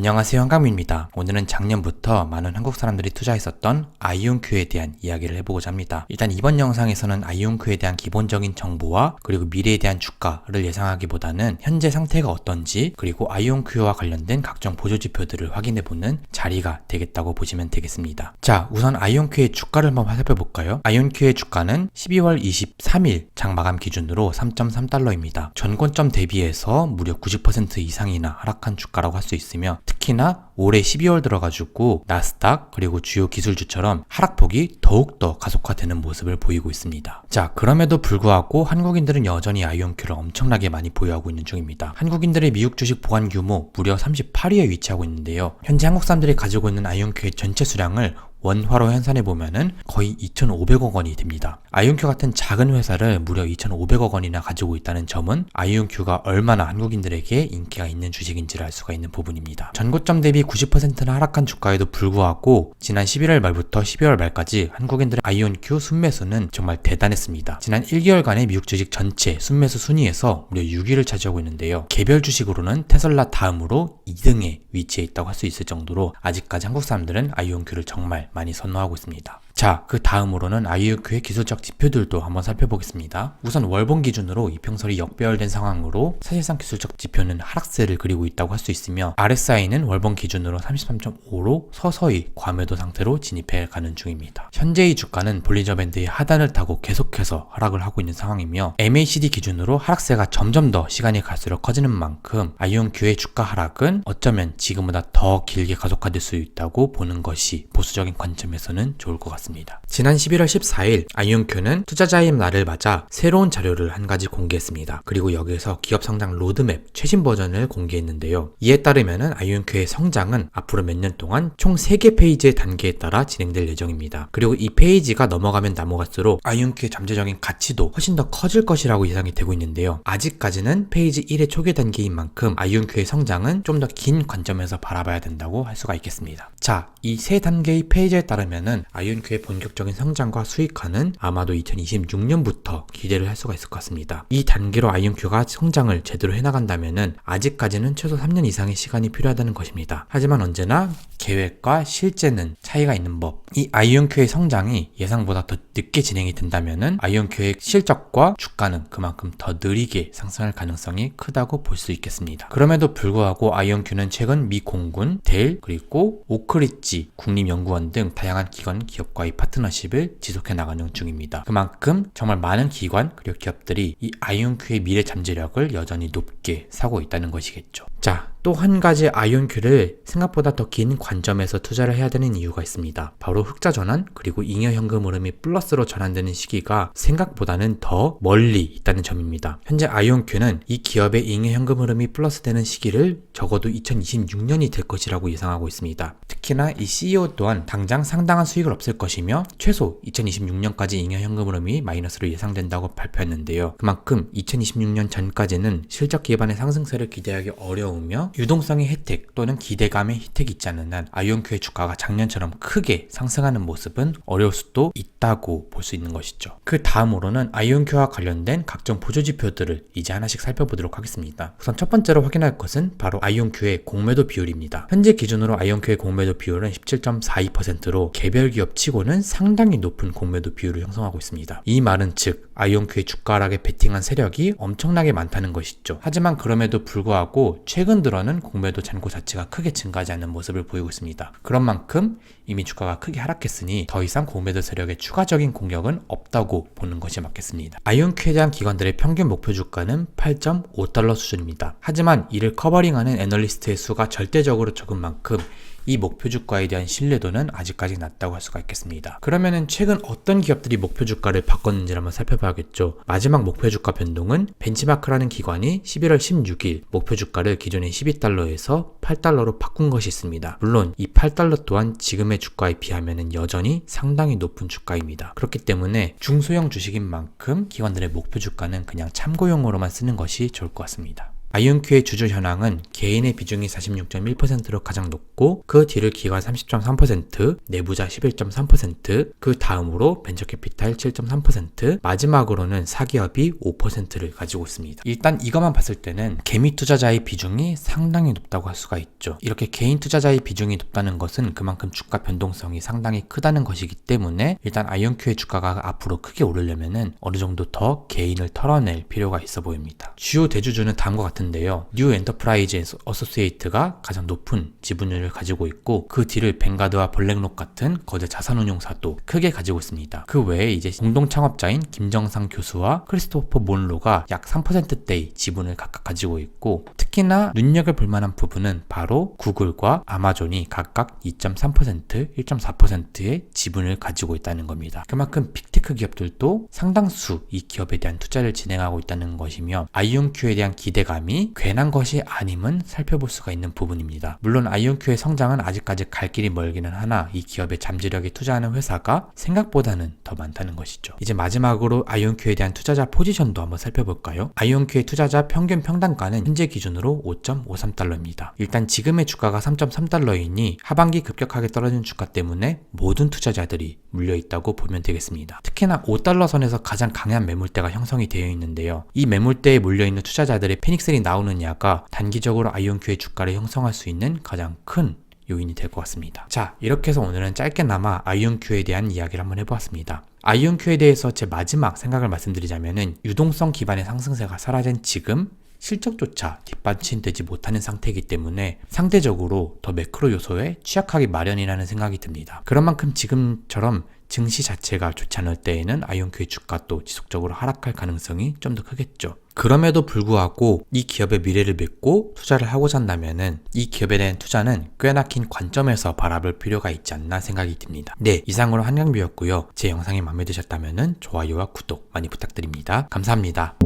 안녕하세요, 한강민입니다. 오늘은 작년부터 많은 한국 사람들이 투자했었던 아이온큐에 대한 이야기를 해보고자 합니다. 일단 이번 영상에서는 아이온큐에 대한 기본적인 정보와 그리고 미래에 대한 주가를 예상하기보다는 현재 상태가 어떤지 그리고 아이온큐와 관련된 각종 보조지표들을 확인해보는 자리가 되겠다고 보시면 되겠습니다. 자, 우선 아이온큐의 주가를 한번 살펴볼까요? 아이온큐의 주가는 12월 23일 장 마감 기준으로 3.3달러입니다. 전고점 대비해서 무려 90% 이상이나 하락한 주가라고 할 수 있으며 특히나 올해 12월 들어가지고 나스닥 그리고 주요 기술주처럼 하락폭이 더욱더 가속화되는 모습을 보이고 있습니다. 자, 그럼에도 불구하고 한국인들은 여전히 아이온큐를 엄청나게 많이 보유하고 있는 중입니다. 한국인들의 미국 주식 보관 규모 무려 38위에 위치하고 있는데요. 현재 한국 사람들이 가지고 있는 아이온큐의 전체 수량을 원화로 환산해보면은 거의 2,500억 원이 됩니다. 아이온큐 같은 작은 회사를 무려 2,500억 원이나 가지고 있다는 점은 아이온큐가 얼마나 한국인들에게 인기가 있는 주식인지를 알 수가 있는 부분입니다. 전고점 대비 90%나 하락한 주가에도 불구하고 지난 11월 말부터 12월 말까지 한국인들의 아이온큐 순매수는 정말 대단했습니다. 지난 1개월간의 미국 주식 전체 순매수 순위에서 무려 6위를 차지하고 있는데요. 개별 주식으로는 테슬라 다음으로 2등에 위치해 있다고 할 수 있을 정도로 아직까지 한국 사람들은 아이온큐를 정말 많이 선호하고 있습니다. 자, 그 다음으로는 아이온큐의 기술적 지표들도 한번 살펴보겠습니다. 우선 월봉 기준으로 이평선이 역배열된 상황으로 사실상 기술적 지표는 하락세를 그리고 있다고 할 수 있으며 RSI는 월봉 기준으로 33.5로 서서히 과매도 상태로 진입해 가는 중입니다. 현재의 주가는 볼린저 밴드의 하단을 타고 계속해서 하락을 하고 있는 상황이며 MACD 기준으로 하락세가 점점 더 시간이 갈수록 커지는 만큼 아이온큐의 주가 하락은 어쩌면 지금보다 더 길게 가속화될 수 있다고 보는 것이 보수적인 관점에서는 좋을 것 같습니다. 지난 11월 14일 아이온큐는 투자자의 날을 맞아 새로운 자료를 한 가지 공개했습니다. 그리고 여기에서 기업 성장 로드맵 최신 버전을 공개했는데요. 이에 따르면 아이온큐의 성장은 앞으로 몇 년 동안 총 3개 페이지의 단계에 따라 진행될 예정입니다. 그리고 이 페이지가 넘어가면 넘어갈수록 아이온큐의 잠재적인 가치도 훨씬 더 커질 것이라고 예상이 되고 있는데요. 아직까지는 페이지 1의 초기 단계인 만큼 아이온큐의 성장은 좀 더 긴 관점에서 바라봐야 된다고 할 수가 있겠습니다. 자, 이 세 단계의 페이지에 따르면은 아이온큐의 본격적인 성장과 수익화는 아마도 2026년부터 기대를 할 수가 있을 것 같습니다. 이 단계로 아이온큐가 성장을 제대로 해나간다면은 아직까지는 최소 3년 이상의 시간이 필요하다는 것입니다. 하지만 언제나 계획과 실제는 차이가 있는 법. 이 아이온큐의 성장이 예상보다 더 늦게 진행이 된다면은 아이온큐의 실적과 주가는 그만큼 더 느리게 상승할 가능성이 크다고 볼 수 있겠습니다. 그럼에도 불구하고 아이온큐는 최근 미 공군, 델, 그리고 오크리지 국립연구원 등 다양한 기관, 기업과의 파트너십을 지속해 나가는 중입니다. 그만큼 정말 많은 기관 그리고 기업들이 이 아이온큐의 미래 잠재력을 여전히 높게 사고 있다는 것이겠죠. 자, 또 한 가지 아이온큐를 생각보다 더 긴 관점에서 투자를 해야 되는 이유가 있습니다. 바로 흑자 전환 그리고 잉여 현금 흐름이 플러스로 전환되는 시기가 생각보다는 더 멀리 있다는 점입니다. 현재 아이온큐는 이 기업의 잉여 현금 흐름이 플러스 되는 시기를 적어도 2026년이 될 것이라고 예상하고 있습니다. 특히나 이 CEO 또한 당장 상당한 수익을 없을 것이며 최소 2026년까지 잉여 현금 흐름이 마이너스로 예상된다고 발표했는데요. 그만큼 2026년 전까지는 실적 기반의 상승세를 기대하기 어려우며 유동성의 혜택 또는 기대감의 혜택이 있지 않는 한 아이온큐의 주가가 작년처럼 크게 상승하는 모습은 어려울 수도 있다고 볼 수 있는 것이죠. 그 다음으로는 아이온큐와 관련된 각종 보조지표들을 이제 하나씩 살펴보도록 하겠습니다. 우선 첫 번째로 확인할 것은 바로 아이온큐의 공매도 비율입니다. 현재 기준으로 아이온큐의 공매도 비율은 17.42%로 개별 기업 치고는 상당히 높은 공매도 비율을 형성하고 있습니다. 이 말은 즉 아이온큐의 주가 하락에 베팅한 세력이 엄청나게 많다는 것이죠. 하지만 그럼에도 불구하고 최근 들어는 공매도 잔고 자체가 크게 증가하지 않는 모습을 보이고 있습니다. 그런 만큼 이미 주가가 크게 하락했으니 더 이상 공매도 세력의 추가적인 공격은 없다고 보는 것이 맞겠습니다. 아이온큐에 대한 기관들의 평균 목표 주가는 8.5달러 수준입니다. 하지만 이를 커버링하는 애널리스트의 수가 절대적으로 적은 만큼 이 목표 주가에 대한 신뢰도는 아직까지 낮다고 할 수가 있겠습니다. 그러면은 최근 어떤 기업들이 목표 주가를 바꿨는지를 한번 살펴봐야겠죠. 마지막 목표 주가 변동은 벤치마크라는 기관이 11월 16일 목표 주가를 기존의 12달러에서 8달러로 바꾼 것이 있습니다. 물론 이 8달러 또한 지금의 주가에 비하면 여전히 상당히 높은 주가입니다. 그렇기 때문에 중소형 주식인 만큼 기관들의 목표 주가는 그냥 참고용으로만 쓰는 것이 좋을 것 같습니다. 아이온큐의 주주 현황은 개인의 비중이 46.1%로 가장 높고 그 뒤를 기관 30.3%, 내부자 11.3%, 그 다음으로 벤처캐피탈 7.3%, 마지막으로는 사기업이 5%를 가지고 있습니다. 일단 이것만 봤을 때는 개미 투자자의 비중이 상당히 높다고 할 수가 있죠. 이렇게 개인 투자자의 비중이 높다는 것은 그만큼 주가 변동성이 상당히 크다는 것이기 때문에 일단 아이온큐의 주가가 앞으로 크게 오르려면은 어느 정도 더 개인을 털어낼 필요가 있어 보입니다. 주요 대주주는 다음과 같은데요. 뉴 엔터프라이즈 어소시에이트가 가장 높은 지분율을 가지고 있고 그 뒤를 뱅가드와 블랙록 같은 거대 자산운용사도 크게 가지고 있습니다. 그 외에 이제 공동 창업자인 김정상 교수와 크리스토퍼 몬로가 약 3%대의 지분을 각각 가지고 있고 특히나 눈여겨볼 만한 부분은 바로 구글과 아마존이 각각 2.3%, 1.4%의 지분을 가지고 있다는 겁니다. 그만큼 빅테크 기업들도 상당수 이 기업에 대한 투자를 진행하고 있다는 것이며 아이온큐에 대한 기대감이 괜한 것이 아님은 살펴볼 수가 있는 부분입니다. 물론 아이온큐의 성장은 아직까지 갈 길이 멀기는 하나 이 기업의 잠재력에 투자하는 회사가 생각보다는 더 많다는 것이죠. 이제 마지막으로 아이온큐에 대한 투자자 포지션도 한번 살펴볼까요? 아이온큐의 투자자 평균 평단가는 현재 기준으로 5.53달러입니다. 일단 지금의 주가가 3.3달러이니 하반기 급격하게 떨어진 주가 때문에 모든 투자자들이 물려있다고 보면 되겠습니다. 특히나 5달러 선에서 가장 강한 매물대가 형성이 되어 있는데요. 이 매물대에 물려있는 투자자들의 패닉셀이 나오느냐가 단기적으로 아이온큐의 주가를 형성할 수 있는 가장 큰 요인이 될 것 같습니다. 자, 이렇게 해서 오늘은 짧게나마 아이온큐에 대한 이야기를 한번 해보았습니다. 아이온큐에 대해서 제 마지막 생각을 말씀드리자면은 유동성 기반의 상승세가 사라진 지금 실적조차 뒷받침되지 못하는 상태이기 때문에 상대적으로 더 매크로 요소에 취약하기 마련이라는 생각이 듭니다. 그런 만큼 지금처럼 증시 자체가 좋지 않을 때에는 아이온큐의 주가도 지속적으로 하락할 가능성이 좀 더 크겠죠. 그럼에도 불구하고 이 기업의 미래를 믿고 투자를 하고자 한다면은 이 기업에 대한 투자는 꽤나 긴 관점에서 바라볼 필요가 있지 않나 생각이 듭니다. 네, 이상으로 한강뷰였고요. 제 영상이 마음에 드셨다면은 좋아요와 구독 많이 부탁드립니다. 감사합니다.